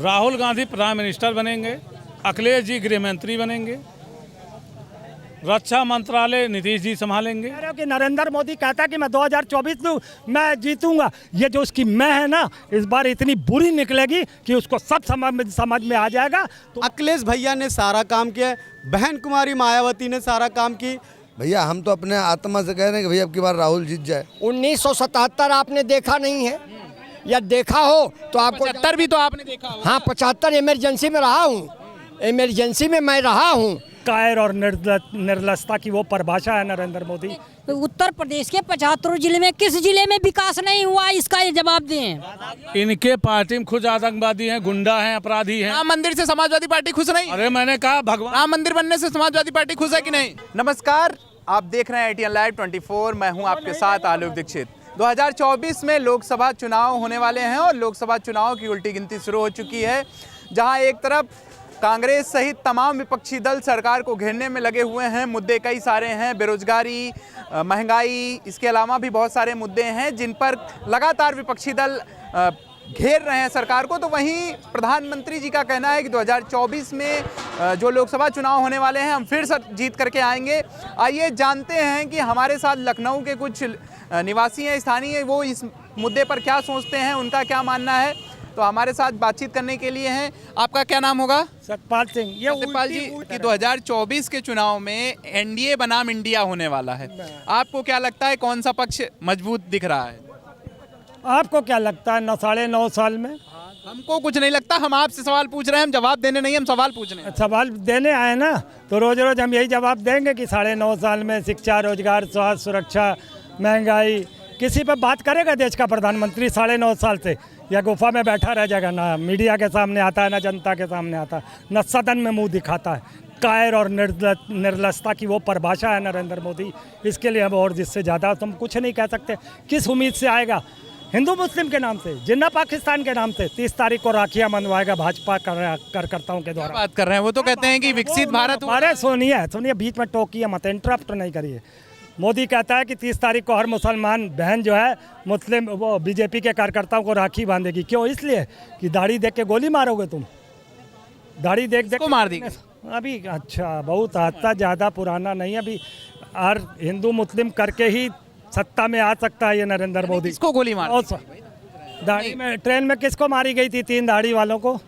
Rahul Gandhi prime minister बनेंगे, अखिलेश जी गृह मंत्री बनेंगे, रक्षा मंत्रालय नीतीश जी संभालेंगे। कह रहे हो कि नरेंद्र मोदी कहता है कि मैं 2024 में जीतूंगा, ये जो उसकी मैं है ना, इस बार इतनी बुरी निकलेगी कि उसको सब समझ में आ जाएगा। तो अखिलेश भैया ने सारा काम किया, बहन कुमारी मायावती ने सारा काम की। भैया हम तो अपने आत्मा से कह रहे हैं कि भैया अब की बार राहुल जीत जाए। 1977 आपने देखा नहीं है, या देखा हो तो आपको 75 भी तो आपने देखा हो। हाँ, 75 इमरजेंसी में रहा हूँ, इमरजेंसी में मैं रहा हूँ। कायर और निर्लजता की वो परिभाषा है नरेंद्र मोदी। उत्तर प्रदेश के 75 जिले में किस जिले में विकास नहीं हुआ, इसका ये जवाब दें। इनके पार्टी में खुद आतंकवादी हैं, गुंडा हैं, अपराधी हैं। राम मंदिर से समाजवादी पार्टी खुश नहीं? अरे मैंने कहा भगवान, राम मंदिर बनने से समाजवादी पार्टी खुश है कि नहीं? नमस्कार, आप देख रहे हैं ATN लाइव 24। मैं हूं आपके साथ आलोक दीक्षित। 2024 में लोकसभा चुनाव होने वाले हैं और लोकसभा चुनाव की उल्टी गिनती शुरू हो चुकी है, जहां एक तरफ कांग्रेस सहित तमाम विपक्षी दल सरकार को घेरने में लगे हुए हैं। मुद्दे कई सारे हैं, बेरोजगारी, महंगाई, इसके अलावा भी बहुत सारे मुद्दे हैं जिन पर लगातार विपक्षी दल घेर रहे हैं सरकार को। तो वहीं प्रधानमंत्री जी का कहना है कि 2024 में जो लोकसभा चुनाव होने वाले हैं हम फिर से जीत करके आएंगे। आइए जानते हैं कि हमारे साथ लखनऊ के कुछ निवासी हैं, स्थानीय, वो इस मुद्दे पर क्या सोचते हैं, उनका क्या मानना है। तो हमारे साथ बातचीत करने के लिए हैं। आपका क्या नाम होगा? सतपाल सिंह। ये सतपाल जी कि 2024 के चुनाव में NDA बनाम इंडिया होने वाला है, आपको क्या लगता है कौन सा पक्ष मजबूत दिख रहा है? आपको क्या लगता है 9.5 साल में? हमको कुछ नहीं लगता, हम आपसे सवाल पूछ रहे हैं, हम जवाब देने नहीं, हम सवाल पूछ रहे हैं। सवाल देने आए ना, तो रोज रोज हम यही जवाब देंगे कि 9.5 साल में शिक्षा, रोजगार, स्वास्थ्य, सुरक्षा, महंगाई, किसी पर बात करेगा देश का प्रधानमंत्री 9.5 साल से? या गुफा में बैठा रह जाएगा, ना मीडिया के सामने आता है, ना जनता के सामने आता है, न सदन में मुंह दिखाता है। कायर और निर्लजता की वो परिभाषा है नरेंद्र मोदी। इसके लिए हम और जिससे ज़्यादा तो हम कुछ नहीं कह सकते। किस उम्मीद से आएगा? हिंदू मुस्लिम के नाम से, जिन्ना पाकिस्तान के नाम से 30 तारीख को राखियाँ मनवाएगा भाजपा कार्यकर्ताओं के द्वारा। बात कर रहे हैं, वो तो कहते हैं कि विकसित भारत। अरे सुनिए, बीच में टोकिए मत, इंटरप्ट नहीं करिए। मोदी कहता है कि 30 तारीख को हर मुसलमान बहन जो है मुस्लिम वो बीजेपी के कार्यकर्ताओं को राखी बांधेगी। क्यों? इसलिए कि दाढ़ी देख के गोली मारोगे तुम। दाढ़ी देख को मार दी अभी। अच्छा, बहुत आता ज़्यादा पुराना नहीं, अभी हर हिंदू मुस्लिम करके ही सत्ता में आ सकता है ये नरेंद्र मोदी। किसको गोली मार? दाढ़ी में, ट्रेन में किसको मारी गई थी? 3 दाढ़ी वालों को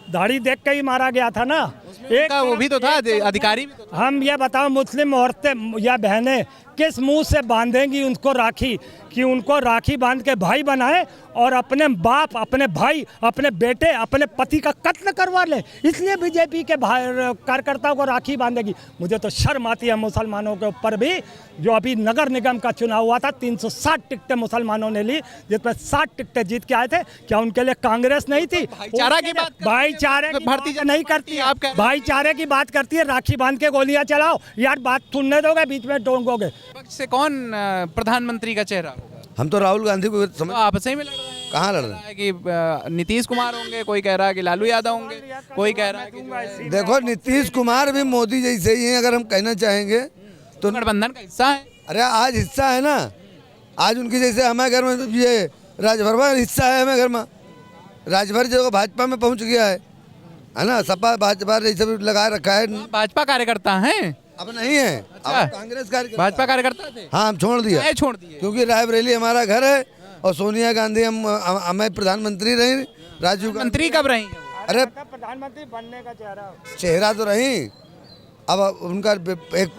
दाढ़ी देख के ही मारा गया था ना। एक वो भी तो था, अधिकारी भी तो था। हम ये बताओ, मुस्लिम औरतें या बहनें किस मुंह से बांधेंगी उनको राखी, कि उनको राखी बांध के भाई बनाए और अपने बाप, अपने भाई, अपने बेटे, अपने पति का कत्ल करवा ले? इसलिए बीजेपी के कार्यकर्ताओं को राखी बांधेगी। मुझे तो शर्म आती है मुसलमानों के ऊपर भी। जो अभी नगर निगम का चुनाव हुआ था, 360 टिकटें मुसलमानों ने ली, जिसमें 60 टिकटें जीत के आए थे। क्या उनके लिए कांग्रेस नहीं थी? भाईचारा की बात, भाईचारे की भारतीय बात नहीं करती है, आप भाईचारे की बात करती है। राखी बांध के गोलियां चलाओ यार, बात सुनने दोगे? बीच में टोकोगे। पक्ष से कौन प्रधानमंत्री का चेहरा होगा? हम तो राहुल गांधी को तो आपस में लड़ रहे हैं। कहाँ लड़ रहे हैं? कि नीतीश कुमार होंगे, कोई कह रहा है कि लालू यादव होंगे, कोई कह रहा है कि देखो नीतीश कुमार भी मोदी जैसे ही हैं, अगर हम कहना चाहेंगे तो। गठबंधन का हिस्सा है। अरे आज हिस्सा है ना, आज उनकी जैसे हमारे घर में ये राजभर में हिस्सा है, हमारे घर में राजभर जो भाजपा में पहुंच गया है ना। सपा भाजपा ये सब लगा रखा है। भाजपा कार्यकर्ता हैं? अब नहीं है, अच्छा। अब कांग्रेस कार्यकर्ता। भाजपा कार्यकर्ता थे? हाँ, हम छोड़ दिया, छोड़ दिए, क्योंकि रायबरेली हमारा घर है और सोनिया गांधी हमें प्रधानमंत्री रही, राजीव गांधी मंत्री कब रही? अरे प्रधानमंत्री बनने का चेहरा तो रही, अब उनका एक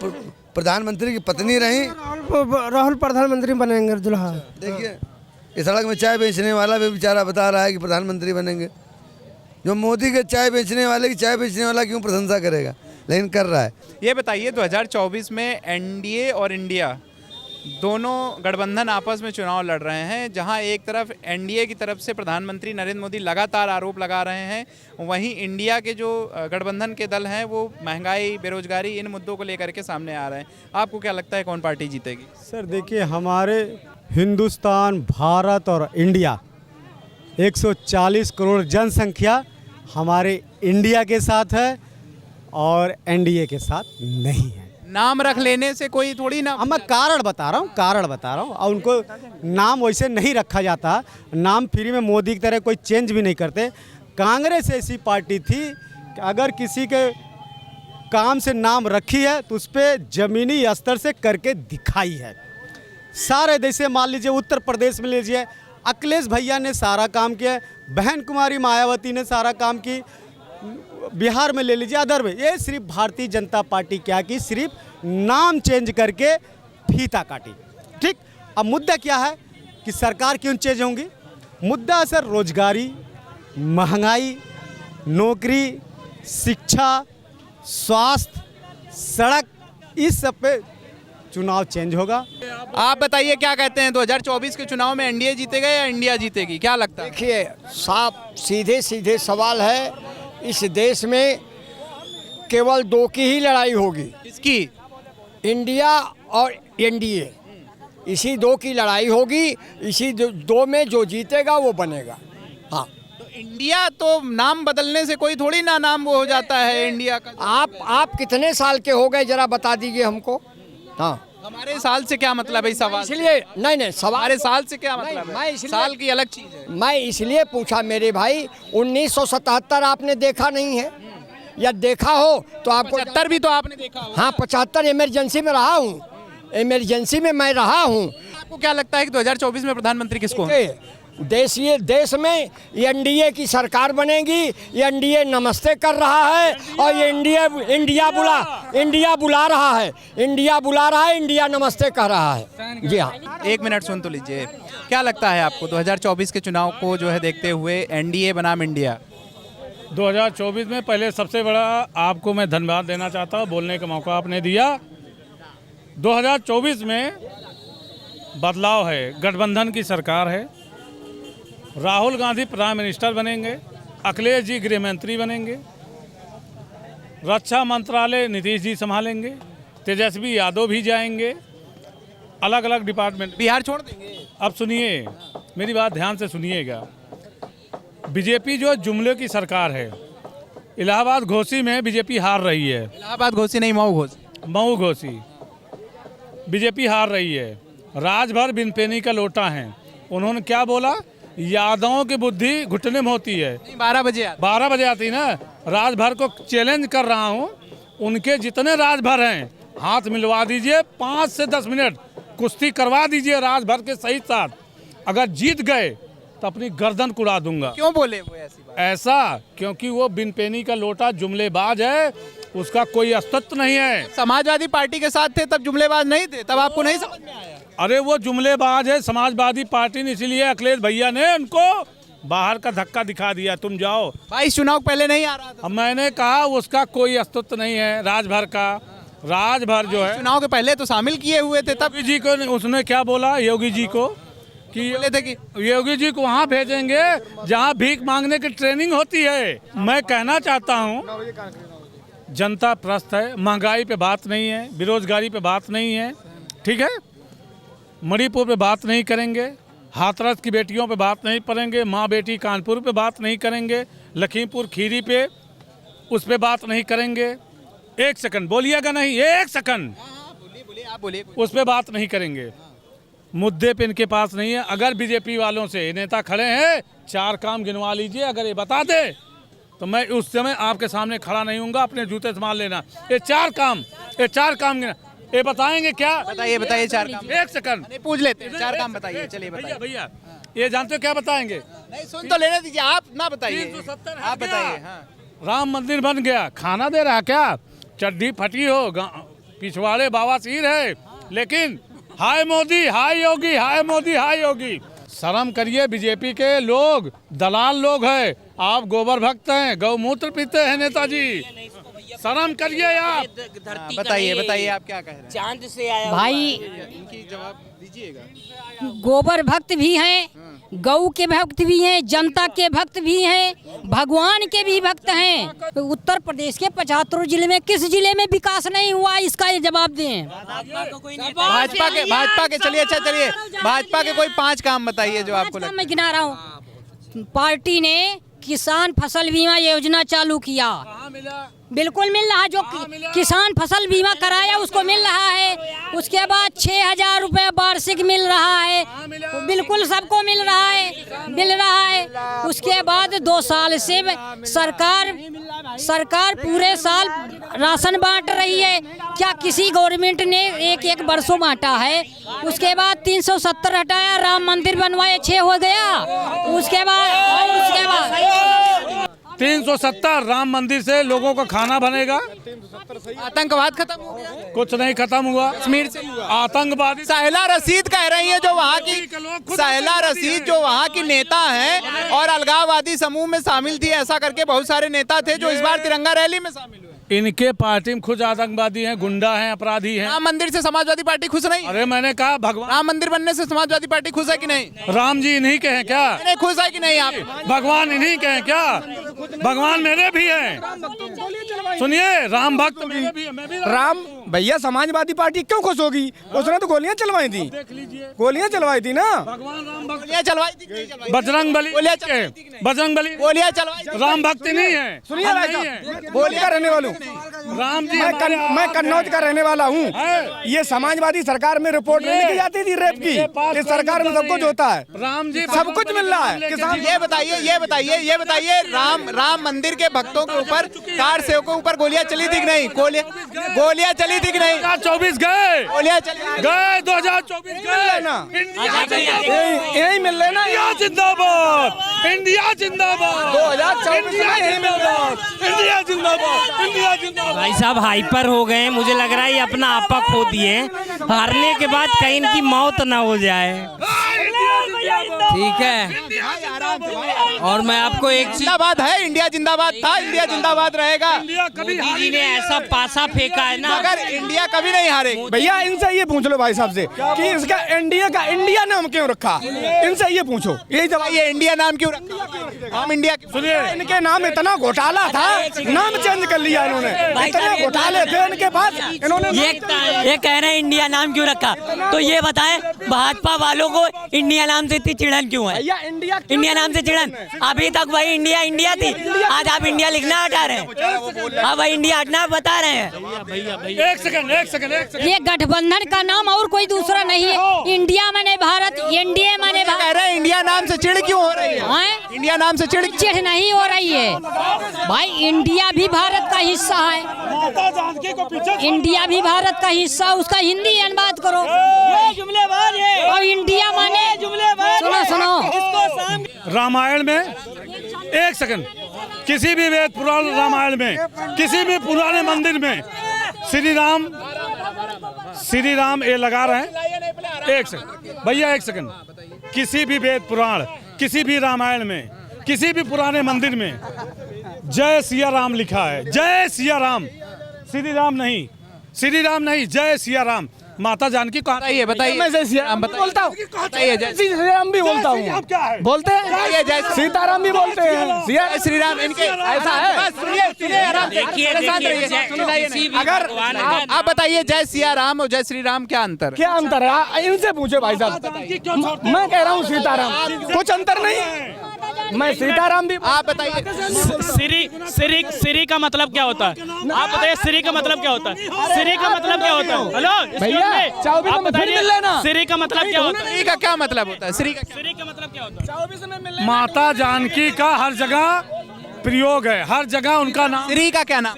प्रधानमंत्री की पत्नी रही। राहुल प्रधानमंत्री बनेंगे दुल्हा। देखिए, इस सड़क में चाय बेचने वाला भी बेचारा बता रहा है कि प्रधानमंत्री बनेंगे। जो मोदी के चाय बेचने वाले की चाय बेचने वाला क्यों प्रशंसा करेगा, लेकिन कर रहा है। ये बताइए, 2024 में NDA और इंडिया दोनों गठबंधन आपस में चुनाव लड़ रहे हैं, जहां एक तरफ NDA की तरफ से प्रधानमंत्री नरेंद्र मोदी लगातार आरोप लगा रहे हैं, वहीं इंडिया के जो गठबंधन के दल हैं वो महंगाई, बेरोजगारी, इन मुद्दों को लेकर के सामने आ रहे हैं। आपको क्या लगता है कौन पार्टी जीतेगी? सर देखिए, हमारे हिंदुस्तान, भारत और इंडिया 140 करोड़ जनसंख्या हमारे इंडिया के साथ है और NDA के साथ नहीं है। नाम रख लेने से कोई थोड़ी ना। मैं कारण बता रहा हूँ और उनको नाम वैसे नहीं रखा जाता। नाम फ्री में मोदी की तरह कोई चेंज भी नहीं करते। कांग्रेस ऐसी पार्टी थी कि अगर किसी के काम से नाम रखी है तो उस पर ज़मीनी स्तर से करके दिखाई है। सारे देश से मान लीजिए, उत्तर प्रदेश में लीजिए, अखिलेश भैया ने सारा काम किया, बहन कुमारी मायावती ने सारा काम की, बिहार में ले लीजिए, अदर में। ये सिर्फ भारतीय जनता पार्टी क्या की, सिर्फ नाम चेंज करके फीता काटी। ठीक, अब मुद्दा क्या है कि सरकार क्यों चेंज होंगी? मुद्दा सर रोजगारी, महंगाई, नौकरी, शिक्षा, स्वास्थ्य, सड़क, इस सब पे चुनाव चेंज होगा। आप बताइए क्या कहते हैं, 2024 के चुनाव में एनडीए जीतेगा या इंडिया जीतेगी, क्या लगता है? देखिए, साफ सीधे सीधे सवाल है, इस देश में केवल दो की ही लड़ाई होगी। किसकी? इंडिया और एनडीए, इसी दो की लड़ाई होगी। इसी दो में जो जीतेगा वो बनेगा। हाँ, तो इंडिया तो नाम बदलने से कोई थोड़ी ना नाम वो हो जाता है इंडिया का। आप कितने साल के हो गए जरा बता दीजिए हमको। हाँ, हमारे साल से क्या मतलब है? सवाल इसलिए नहीं सवाल हमारे साल से क्या नहीं, मतलब है? मैं इसलिए- साल की अलग चीज है। मैं इसलिए पूछा मेरे भाई, 1977 आपने देखा नहीं है, या देखा हो तो आपको 75 भी तो आपने देखा होगा। हाँ, 75 इमरजेंसी में रहा हूँ, इमरजेंसी में मैं रहा हूँ। आपको क्या लगता है कि 2024 में प्रधानमंत्री किसको होंगे? देश में एनडीए की सरकार बनेगी। एनडीए नमस्ते कर रहा है और ये इंडिया बुला रहा है, इंडिया नमस्ते कह रहा है। जी हाँ, एक मिनट सुन तो लीजिए, क्या लगता है आपको 2024 के चुनाव को जो है देखते हुए एनडीए बनाम इंडिया? 2024 में पहले सबसे बड़ा आपको मैं धन्यवाद देना चाहता हूँ, बोलने का मौका आपने दिया। 2024 में बदलाव है, गठबंधन की सरकार है, राहुल गांधी प्राइम मिनिस्टर बनेंगे, अखिलेश जी गृह मंत्री बनेंगे, रक्षा मंत्रालय नीतीश जी संभालेंगे, तेजस्वी यादव भी जाएंगे, अलग अलग डिपार्टमेंट। बिहार छोड़ देंगे? अब सुनिए, मेरी बात ध्यान से सुनिएगा। बीजेपी जो जुमले की सरकार है, इलाहाबाद घोसी में बीजेपी हार रही है। इलाहाबाद घोसी नहीं, मऊ घोसी बीजेपी हार रही है। राजभर बिन पेनी का लोटा है। उन्होंने क्या बोला? यादवों की बुद्धि घुटने में होती है। 12 बजे 12 बजे आती ना। राजभर को चैलेंज कर रहा हूँ, उनके जितने राजभर हैं हाथ मिलवा दीजिए, 5 से 10 मिनट कुश्ती करवा दीजिए राजभर के सही साथ। अगर जीत गए तो अपनी गर्दन कुड़ा दूंगा। क्यों बोले वो ऐसी बात? ऐसा क्योंकि वो बिन पेनी का लोटा जुमलेबाज है, उसका कोई अस्तित्व नहीं है। समाजवादी पार्टी के साथ थे तब जुमलेबाज नहीं थे, तब आपको नहीं समझ में आया? अरे वो जुमलेबाज है समाजवादी पार्टी ने, इसीलिए अखिलेश भैया ने उनको बाहर का धक्का दिखा दिया, तुम जाओ। 22 चुनाव पहले नहीं आ रहा था। अब मैंने कहा उसका कोई अस्तित्व नहीं है राजभर का। राजभर जो है चुनाव के पहले तो शामिल किए हुए थे, तब योगी जी को उसने क्या बोला, योगी जी को कि बोले थे कि योगी जी को वहाँ भेजेंगे जहाँ भीख मांगने की ट्रेनिंग होती है। मैं कहना चाहता हूँ जनता त्रस्त है, महंगाई पे बात नहीं है, बेरोजगारी पे बात नहीं है, ठीक है, मणिपुर पे बात नहीं करेंगे, हाथरस की बेटियों पे बात नहीं करेंगे, माँ बेटी कानपुर पे बात नहीं करेंगे, लखीमपुर खीरी पे उस पे बात नहीं करेंगे। एक सेकंड बोलिएगा नहीं, एक सेकंड, बोलिए आप बोलिए। उस पे बात नहीं करेंगे। मुद्दे पे इनके पास नहीं है। अगर बीजेपी वालों से नेता खड़े हैं, 4 काम गिनवा लीजिए, अगर ये बता दे तो मैं उस समय आपके सामने खड़ा नहीं हूँगा, अपने जूते संभाल लेना। ये 4 काम ये बताएंगे क्या? बताइए 4 काम। एक सेकंड नहीं, पूछ लेते हैं, 4 काम बताइए। चलिए बताइए। भैया ये जानते हो क्या बताएंगे? नहीं, सुन तो लेने दीजिए, आप ना बताइए। 370 आप बताइए। हाँ, राम मंदिर बन गया, खाना दे रहा क्या? चड्डी फटी हो, पिछवाड़े बवासीर है, लेकिन हाय मोदी हाय योगी, हाय मोदी हाय योगी। शर्म करिए, बीजेपी के लोग दलाल लोग हैं, आप गोबर भक्त हैं, गौमूत्र पीते हैं नेताजी, शर्म करिए आप। बताइए आप क्या कह रहे हैं? चांद से आया भाई इनकी जवाब दीजिएगा। गोबर भक्त भी हैं, गौ के भक्त भी हैं, जनता के भक्त भी हैं, भगवान के भी भक्त हैं। उत्तर प्रदेश के 75 जिले में किस जिले में विकास नहीं हुआ, इसका ये जवाब दें। भाजपा के चलिए, अच्छा चलिए, भाजपा के कोई 5 काम बताइए जो आपको लगता मैं गिना रहा हूँ। पार्टी ने किसान फसल बीमा योजना चालू किया, बिल्कुल मिल रहा, जो किसान फसल बीमा कराया उसको मिल रहा है। उसके बाद 6,000 रुपये वार्षिक मिल रहा है। बिल्कुल सबको मिल रहा है। उसके बाद 2 साल से सरकार पूरे साल राशन बांट रही है। क्या किसी गवर्नमेंट ने एक बरसों बांटा है? उसके बाद 370 हटाया, राम मंदिर बनवाए, 6 हो गया। उसके बाद 370 राम मंदिर से लोगों का खाना बनेगा। आतंकवाद खत्म हो गया? कुछ नहीं खत्म हुआ। कश्मीर से आतंकवादी साहिला रशीद कह रही हैं, जो वहाँ की साहिला रशीद जो वहाँ की नेता हैं और अलगाववादी समूह में शामिल थी, ऐसा करके बहुत सारे नेता थे जो इस बार तिरंगा रैली में शामिल हुए। इनके पार्टी में खुद आतंकवादी हैं, गुंडा हैं, अपराधी हैं। राम मंदिर से समाजवादी पार्टी खुश नहीं? अरे मैंने कहा भगवान, राम मंदिर बनने से समाजवादी पार्टी खुश है कि नहीं? राम जी इन्हीं के हैं क्या? नहीं खुश है कि नहीं आप? भगवान इन्हीं के हैं क्या? भगवान मेरे भी हैं। सुनिए, राम भक्त मेरे भी हैं, मैं भी राम भैया समाजवादी पार्टी क्यों खुश होगी? उसने तो गोलियां चलवाई थी, गोलियां चलवाई थी ना। भगवान राम भक्त, गोलियां चलवाई थी कि नहीं चलवाई? बजरंग बली, गोलियां चलवाई थी कि नहीं? बजरंग बली, गोलियां चलवाई थी? राम भक्त नहीं है। सुनिए हम भाई नहीं साहब, हैं। गोलियां रहने वालों, राम जी मैं कन्नौज का रहने वाला हूँ। ये समाजवादी सरकार में रिपोर्ट नहीं लिखी जाती थी रेप की, इस सरकार में सब कुछ होता है, राम जी सब कुछ मिल रहा है। किसान ये बताइए राम मंदिर के भक्तों के ऊपर, कार सेवकों के ऊपर गोलियां चली थी कि नहीं? गोलियां चली थी कि नहीं? 2024 गए, गोलियां चली गए 2024 गए ना, इंडिया यही मिल रहे ना। जिंदाबाद, इंडिया जिंदाबाद, 2024 में यही मिल रहा है। इंडिया जिंदाबाद, इंडिया जिंदाबाद। भाई साहब हाइपर हो गए, मुझे लग रहा है ये अपना आपा खो दिए। हारने के बाद कहीं इनकी मौत ना हो जाए। ठीक है, और मैं आपको एक चीज, जिंदाबाद है, इंडिया जिंदाबाद था, इंडिया जिंदाबाद रहेगा। इंडिया कभी मोदी जी ने ऐसा पासा फेंका है ना, मगर इंडिया कभी नहीं हारेगी। भैया इनसे ये पूछ लो भाई साहब से कि इसका एनडीए का इंडिया नाम क्यों रखा? इनसे ये पूछो, यही जवाब। ये इंडिया नाम क्यों रखा? हम इंडिया सुनिए, इनके नाम इतना घोटाला था, नाम चेंज कर लिया इन्होंने। इतने घोटाले थे इनके पास, इन्होंने ये कह रहे हैं इंडिया नाम क्यों रखा, तो ये बताएं भाजपा वालों को इंडिया नाम से इतनी चिड़न क्यों है? भैया इंडिया नाम से चिड़न, अभी तक भाई इंडिया थी, आज आप इंडिया लिखना हटा रहे हैं। अब भाई इंडिया हटना बता रहे हैं। एक सेकंड। ये गठबंधन का नाम और कोई दूसरा नहीं है। इंडिया माने भारत, एनडीए माने कह रहे हैं इंडिया नाम से चिड़ क्यों हो रही है? हैं? इंडिया नाम से चिड़ चिढ़ नहीं हो रही है भाई, इंडिया भी भारत का हिस्सा है। इंडिया भी भारत का हिस्सा, उसका हिंदी अनुवाद करो। और इंडिया माने, सुनो रामायण में, एक सेकंड, किसी भी वेद पुराण रामायण में, किसी भी पुराने मंदिर में श्री राम ये लगा रहे हैं। एक सेकंड भैया, एक सेकंड, किसी भी वेद पुराण, किसी भी रामायण में, किसी भी पुराने मंदिर में जय सिया राम लिखा है। जय सिया राम, श्री राम नहीं, जय सिया राम। माता जानकी कहा? बताइए मैं जय श्री राम बोलता हूँ, जय श्री राम भी बोलता हूँ, बोलते हैं जय सीताराम भी बोलते हैं, जय श्री राम। इनके ऐसा है, सुनिए आराम से। अगर आप बताइए जय सिया राम और जय श्री राम क्या अंतर? क्या अंतर है? इनसे पूछे भाई साहब। मैं कह रहा हूँ सीताराम, कुछ अंतर नहीं। मैं सीताराम भी, आप बताइए। श्री का मतलब क्या होता है? आप बताइए श्री का मतलब क्या होता है? श्री का मतलब क्या होता है? हेलो भैया आप बताइए श्री का मतलब क्या होता है? श्री का क्या मतलब होता है? श्री का मतलब क्या होता है? माता जानकी का हर जगह प्रयोग है, हर जगह उनका नाम। श्री का क्या नाम?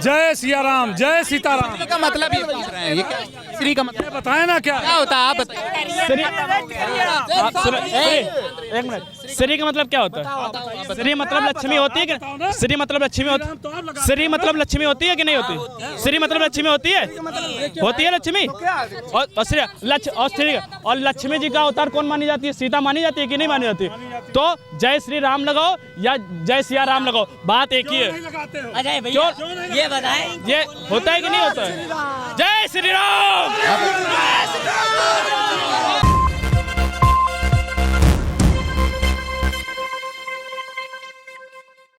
जय सिया राम, जय सीताराम। श्री का मतलब ये पूछ रहे हैं, ये क्या श्री का मतलब बताए ना क्या होता है? आप बताइए। एक मिनट, श्री का मतलब क्या होता है? श्री मतलब लक्ष्मी होती है कि श्री मतलब लक्ष्मी होती, श्री मतलब लक्ष्मी होती है कि नहीं होती? श्री मतलब लक्ष्मी होती है लक्ष्मी। और लक्ष्मी जी का अवतार कौन मानी जाती है? सीता मानी जाती है कि नहीं मानी जाती? तो जय श्री राम लगाओ या जय सिया राम लगाओ, बात एक ही है। अजय भैया ये बताएं, ये होता है कि नहीं होता है? जय